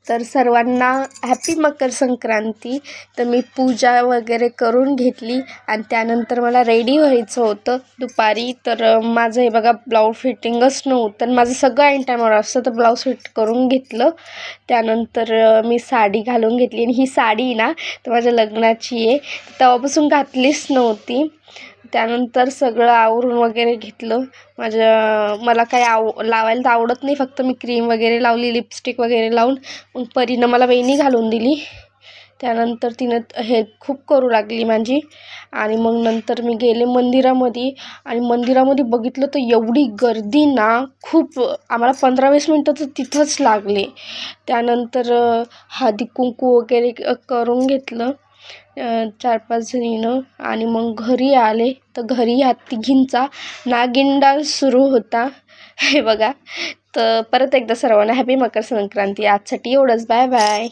तर सर्वांना हॅपी मकर संक्रांती. तर मी पूजा वगैरे करून घेतली आणि त्यानंतर मला रेडी व्हायचं होतं दुपारी. तर माझं हे बघा ब्लाऊज फिटिंगच नव्हतं आणि माझं सगळं ऐन टायमावर असतं, तर ब्लाऊज फिट करून घेतलं. त्यानंतर मी साडी घालून घेतली आणि ही साडी ना तर माझ्या लग्नाची आहे, तेव्हापासून घातलीच नव्हती. त्यानंतर सगळं आवरून वगैरे घेतलं. मला काही लावायला तर आवडत नाही, फक्त मी क्रीम वगैरे लावली, लिपस्टिक वगैरे लावून. मग परीनं मला वेणी घालून दिली. त्यानंतर तिनं हे खूप करू लागली माझी. आणि मग नंतर मी गेले मंदिरामध्ये आणि मंदिरामध्ये बघितलं तर एवढी गर्दी ना, खूप आम्हाला 15-20 मिनटं तर तिथंच लागले. त्यानंतर हळदी कुंकू वगैरे करून घेतलं 4-5 जणीनं. आणि मग घरी आले तर घरी ह्या तिघींचा नागिन डान्स सुरू होता. हे बघा. तर परत एकदा सर्वांना हॅपी मकर संक्रांती. आजसाठी एवढंच. Bye bye.